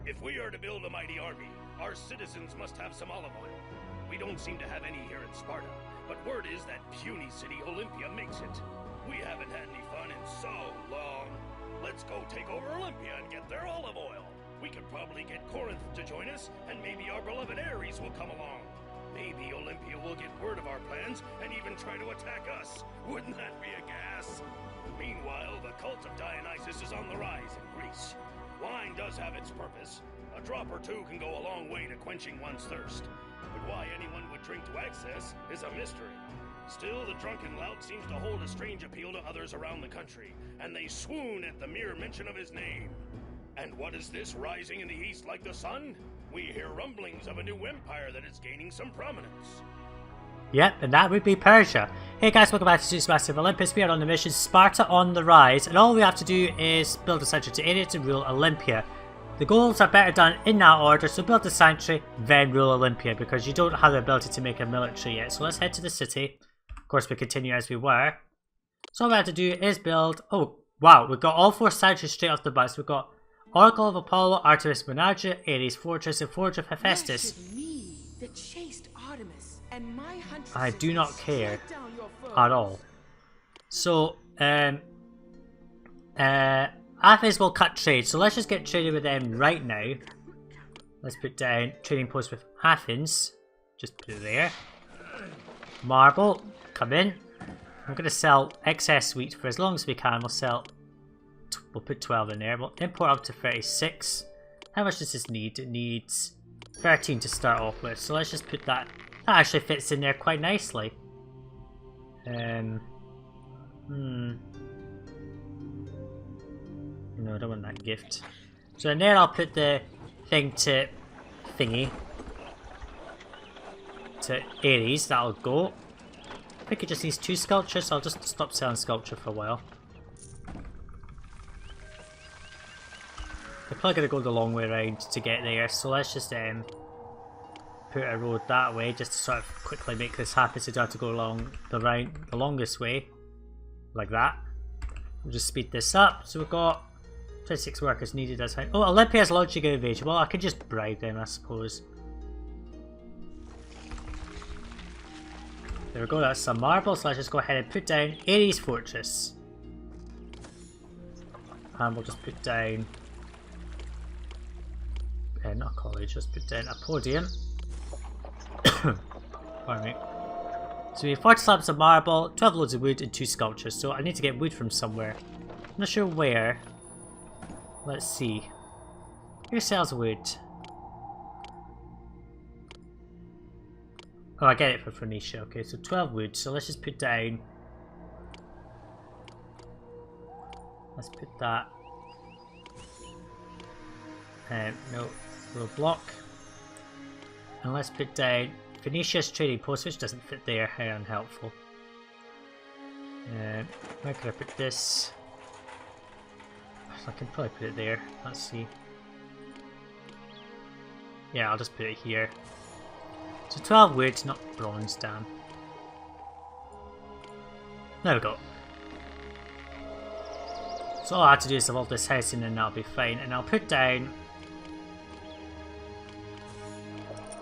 If we are to build a mighty army, our citizens must have some olive oil. We don't seem to have any here in Sparta, but word is that puny city Olympia makes it. We haven't had any fun in so long. Let's go take over Olympia and get their olive oil. We could probably get Corinth to join us, and maybe our beloved Ares will come along. Maybe Olympia will get word of our plans and even try to attack us. Wouldn't that be a gas? Meanwhile, the cult of Dionysus is on the rise in Greece. Wine does have its purpose. A drop or two can go a long way to quenching one's thirst. But why anyone would drink to excess is a mystery. Still, the drunken lout seems to hold a strange appeal to others around the country, and they swoon at the mere mention of his name. And what is this rising in the east like the sun? We hear rumblings of a new empire that is gaining some prominence. Yep, and that would be Persia. Hey guys, welcome back to Zeus Massive Olympus. We are on the mission Sparta on the rise, and all we have to do is build a sanctuary to Ares to rule Olympia. The goals are better done in that order, so build the sanctuary, then rule Olympia, because you don't have the ability to make a military yet. So let's head to the city. Of course, we continue as we were. So all we have to do is build... Oh, wow, we've got all 4 sanctuaries straight off the bus. We've got Oracle of Apollo, Artemis Monagia, Ares Fortress, and Forge of Hephaestus. I do not care at all. So, Athens will cut trade, so let's just get traded with them right now. Let's put down trading post with Athens. Just put it there. Marble, come in. I'm going to sell excess wheat for as long as we can. We'll put 12 in there. We'll import up to 36. How much does this need? It needs 13 to start off with. So let's just put that. That actually fits in there quite nicely. No, I don't want that gift. So in there I'll put the thing to thingy. To Ares, that'll go. I think it just needs 2 sculptures, so I'll just stop selling sculpture for a while. They're probably going to go the long way around to get there, so let's just put a road that way just to sort of quickly make this happen so you don't have to go along the longest way. Like that. We'll just speed this up. So we've got 26 workers needed as high. Oh, Olympia's launching an invasion. Well, I could just bribe them, I suppose. There we go, that's some marble, so let's just go ahead and put down Ares Fortress. And we'll just put down... not a college, just put down a podium. Pardon me. So we have 40 slabs of marble, 12 loads of wood, and 2 sculptures. So I need to get wood from somewhere. I'm not sure where. Let's see. Who sells wood? Oh, I get it for Phoenicia. Okay, so 12 wood. So let's just put down... Let's put that... no, we'll block. And let's put down Phoenicia's trading post, which doesn't fit there. How unhelpful. Where can I put this? I can probably put it there. Let's see. Yeah, I'll just put it here. So 12 wood, not bronze, damn. There we go. So all I have to do is evolve this house in and that'll be fine. And I'll put down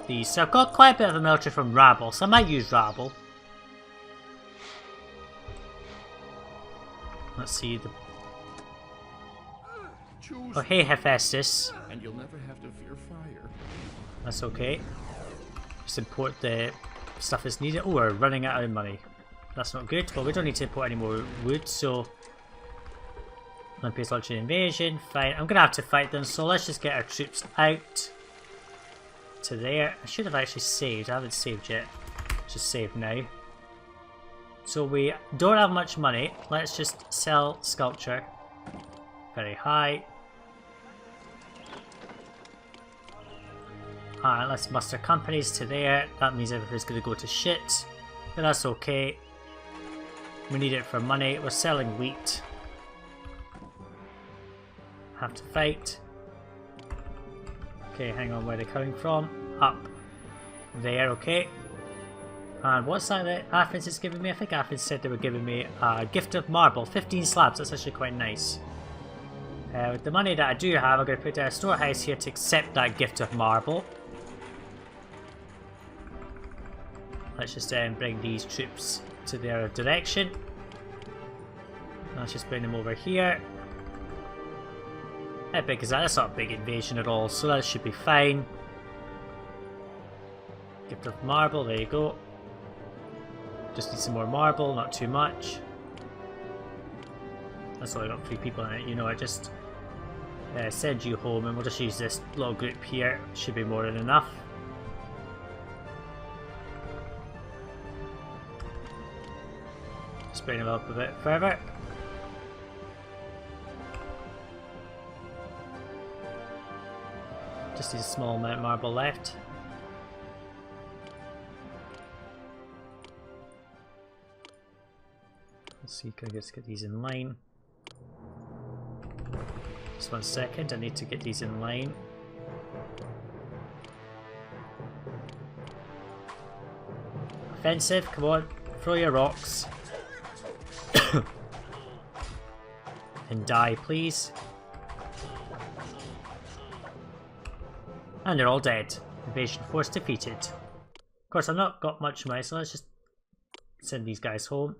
these. So I've got quite a bit of a military from Rabble, so I might use Rabble. Let's see. Oh, hey Hephaestus. And you'll never have to fear fire. That's okay. Just import the stuff that's needed. Oh, we're running out of money. That's not good. Well, we don't need to import any more wood, so... Olympia's launching an invasion. Fine. I'm going to have to fight them, so let's just get our troops out to there. I should have actually saved. I haven't saved yet. Just save now. So we don't have much money. Let's just sell sculpture. Very high. Alright, let's muster companies to there. That means everything's going to go to shit. But that's okay. We need it for money. We're selling wheat. Have to fight. Okay, hang on, where are they coming from? Up. There, okay. And what's that Athens is giving me? I think Athens said they were giving me a gift of marble. 15 slabs, that's actually quite nice. With the money that I do have, I'm going to put down a storehouse here to accept that gift of marble. Let's just bring these troops to their direction. Let's just bring them over here. How big is that? That's not a big invasion at all, so that should be fine. Gift of marble, there you go. Just need some more marble, not too much. That's only got 3 people in it, you know, I just send you home and we'll just use this little group here. Should be more than enough. Just bring them up a bit further. Just need a small amount of marble left. Let's see, can I just get these in line? Just 1 second, I need to get these in line. Offensive, come on, throw your rocks. And die, please. And they're all dead. Invasion force defeated. Of course, I've not got much money, so let's just send these guys home.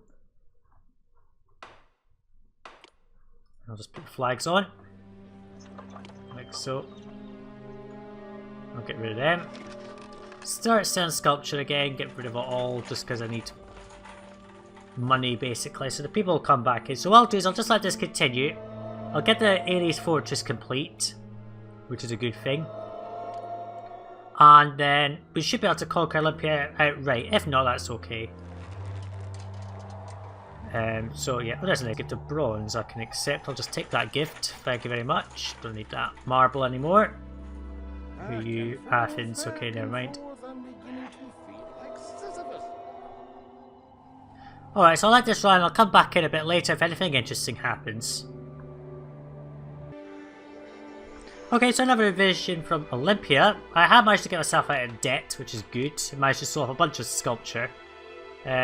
I'll just put the flags on. Like so. I'll get rid of them. Start selling sculpture again, get rid of it all just because I need money basically. So the people will come back in. So what I'll do is I'll just let this continue. I'll get the Ares fortress complete, which is a good thing. And then we should be able to conquer Olympia outright. If not, that's okay. So yeah, there's a gift of bronze I can accept. I'll just take that gift. Thank you very much. Don't need that marble anymore. Who are you? Athens. Okay, never mind. Alright, so I'll let this run. I'll come back in a bit later if anything interesting happens. Okay, so another invasion from Olympia. I have managed to get myself out of debt, which is good. I managed to solve a bunch of sculpture.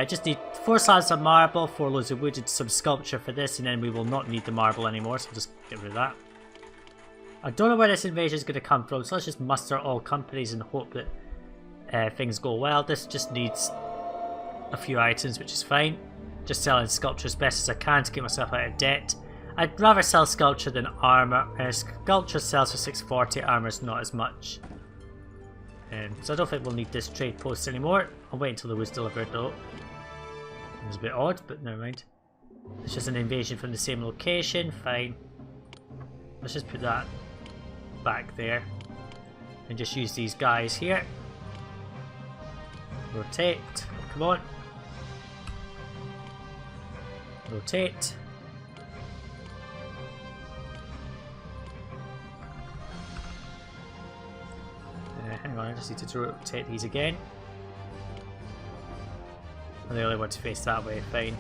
Just need 4 slabs of marble, 4 loads of wood and some sculpture for this, and then we will not need the marble anymore, so just get rid of that. I don't know where this invasion is going to come from, so let's just muster all companies and hope that things go well. This just needs a few items, which is fine. Just selling sculpture as best as I can to get myself out of debt. I'd rather sell sculpture than armour. Sculpture sells for 640, armour's not as much. So I don't think we'll need this trade post anymore. I'll wait until the wood's delivered though. It was a bit odd, but never mind. It's just an invasion from the same location, fine. Let's just put that back there. And just use these guys here. Rotate, come on. Rotate. Hang on, I just need to rotate these again. And they only want to face that way, fine.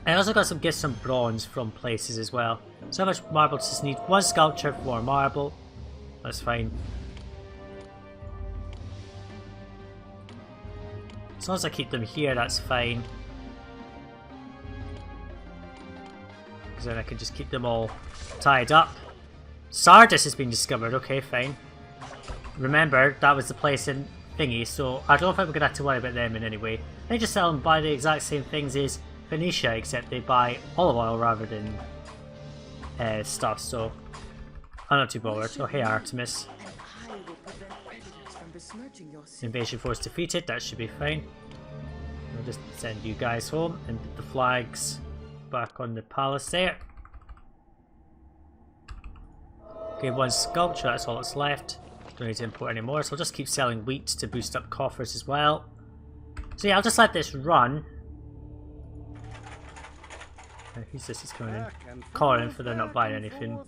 I also got some gifts from bronze from places as well. So how much marble does this need? 1 sculpture, 4 marble. That's fine. As long as I keep them here, that's fine. Because then I can just keep them all tied up. Sardis has been discovered, okay, fine. Remember, that was the place in thingy, so I don't think we're going to have to worry about them in any way. They just sell and buy the exact same things as Phoenicia, except they buy olive oil rather than stuff, so I'm not too bothered. Oh, hey Artemis. Invasion force defeated, that should be fine. We'll just send you guys home and put the flags back on the palace there. Okay, 1 sculpture, that's all that's left. Don't need to import anymore, so I'll just keep selling wheat to boost up coffers as well. So yeah, I'll just let this run. Who's this? He's coming in. Calling for they're not buying anything.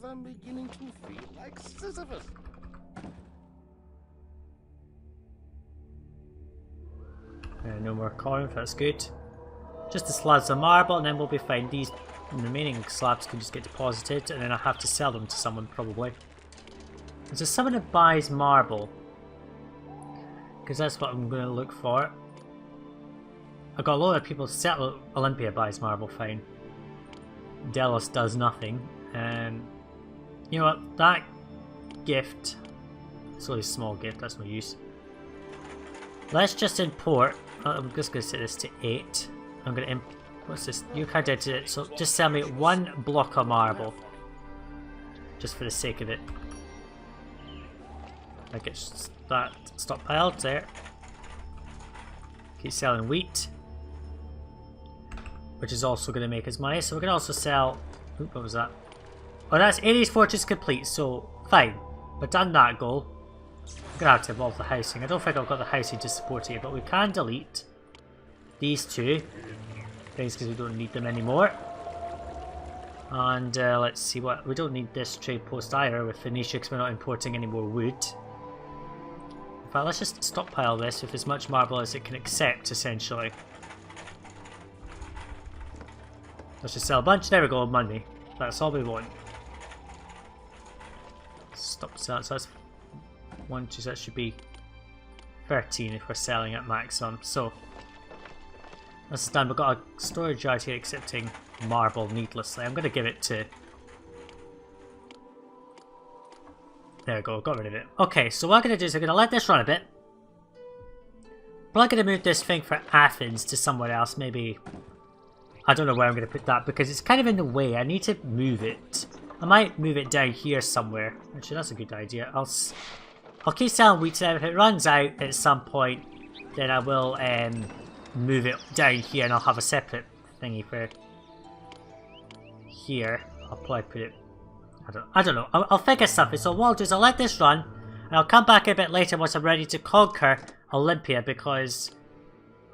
No more Corinth, that's good. Just the slabs of marble and then we'll be fine. These remaining slabs can just get deposited and then I'll have to sell them to someone probably. Is there someone that buys marble? Because that's what I'm going to look for. I've got a lot of people settle Olympia buys marble, fine. Delos does nothing. You know what? That gift. It's only a small gift, that's no use. Let's just import. I'm just going to set this to 8. I'm going to what's this? You can't edit it, so just sell me 1 block of marble. Just for the sake of it. I get that stockpiled there. Keep selling wheat. Which is also going to make us money. So we're going to also sell... Oop, what was that? Oh, that's Ares Fortress complete, so fine. We've done that goal. I'm going to have to evolve the housing. I don't think I've got the housing to support it, but we can delete these 2 things because we don't need them anymore. And let's see what... We don't need this trade post either with Phoenicia because we're not importing any more wood. In fact, let's just stockpile this with as much marble as it can accept, essentially. Let's just sell a bunch. There we go, money. That's all we want. Stop selling. So that's 1, 2, so that should be 13 if we're selling at maximum. So that's done. We've got a storage yard here accepting marble needlessly. I'm going to give it to... There we go, got rid of it. Okay, so what I'm going to do is I'm going to let this run a bit. Probably going to move this thing for Athens to somewhere else, maybe... I don't know where I'm going to put that because it's kind of in the way. I need to move it. I might move it down here somewhere. Actually, that's a good idea. I'll keep selling wheat and if it runs out at some point, then I will move it down here and I'll have a separate thingy for here. I'll probably put it... I don't know. I'll figure something. So what I'll do is I'll let this run and I'll come back a bit later once I'm ready to conquer Olympia because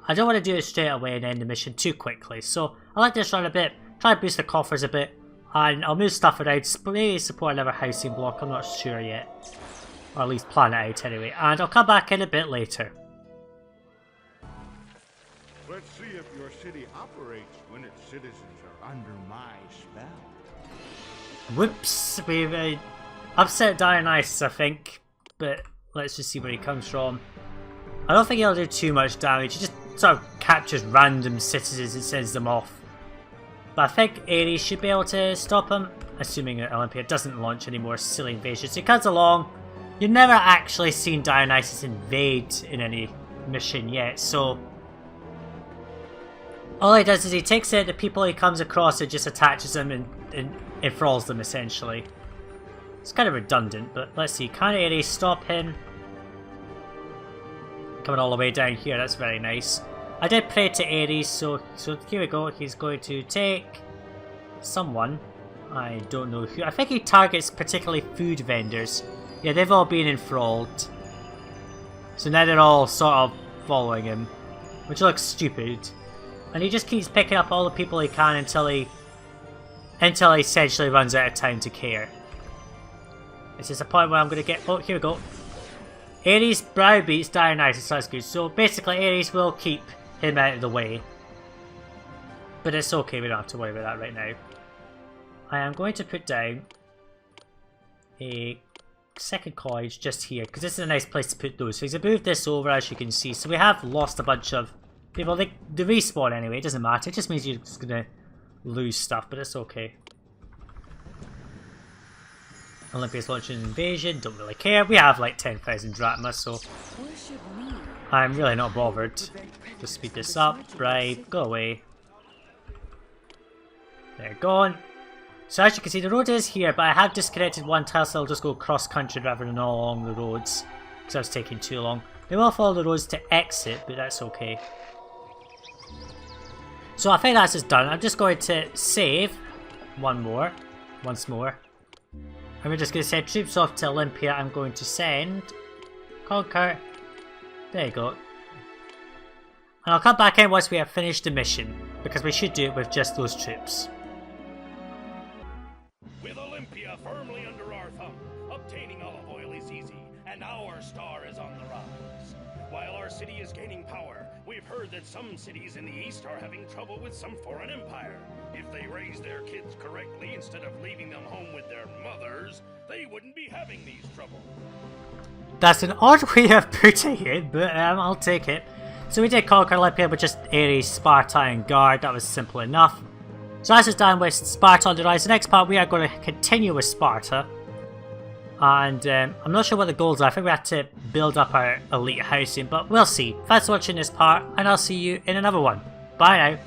I don't want to do it straight away and end the mission too quickly. So I'll let this run a bit, try and boost the coffers a bit, and I'll move stuff around, maybe support another housing block, I'm not sure yet. Or at least plan it out anyway. And I'll come back in a bit later. Let's see if your city operates when its citizens are under my spell. Whoops, we've upset Dionysus, I think. But let's just see where he comes from. I don't think he'll do too much damage. He just sort of captures random citizens and sends them off. But I think Ares should be able to stop him, assuming that Olympia doesn't launch any more silly invasions. So he comes along. You've never actually seen Dionysus invade in any mission yet, so all he does is he takes out the people he comes across and just attaches them and enthralls them, essentially. It's kind of redundant, but let's see. Can Ares stop him? Coming all the way down here, that's very nice. I did pray to Ares, so here we go. He's going to take someone. I don't know who. I think he targets particularly food vendors. Yeah, they've all been enthralled. So now they're all sort of following him, which looks stupid. And he just keeps picking up all the people he can until he essentially runs out of time to care. This is a point where I'm going to get... Oh, here we go. Ares browbeats Dionysus, so that's good. So basically Ares will keep him out of the way. But it's okay, we don't have to worry about that right now. I am going to put down a second college just here, because this is a nice place to put those. So he's moved this over, as you can see. So we have lost a bunch of people. They respawn anyway, it doesn't matter. It just means you're just going to lose stuff, but it's okay. Olympia's launching an invasion, don't really care. We have like 10,000 drachma, so I'm really not bothered. Just speed this up, bribe, go away. They're gone. So as you can see, the road is here, but I have disconnected one tile, so I'll just go cross country rather than all along the roads, because that was taking too long. They will follow the roads to exit, but that's okay. So I think that's just done. I'm just going to save once more. And we're just going to send troops off to Olympia. I'm going to send conquer. There you go. And I'll come back in once we have finished the mission, because we should do it with just those troops. With Olympia firmly under our thumb, obtaining olive oil is easy, and our star is on the rise. While our city is gaining power, we've heard that some cities in the east are having trouble with some foreign empire. If they raise their kids correctly instead of leaving them home with their mothers, they wouldn't be having these troubles. That's an odd way of putting it, but I'll take it. So we did conquer Olympia with just Ares, Sparta and Guard. That was simple enough. So as is done with Sparta on the Rise, the next part we are going to continue with Sparta. And I'm not sure what the goals are. I think we have to build up our elite housing, but we'll see. Thanks for watching this part, and I'll see you in another one. Bye now.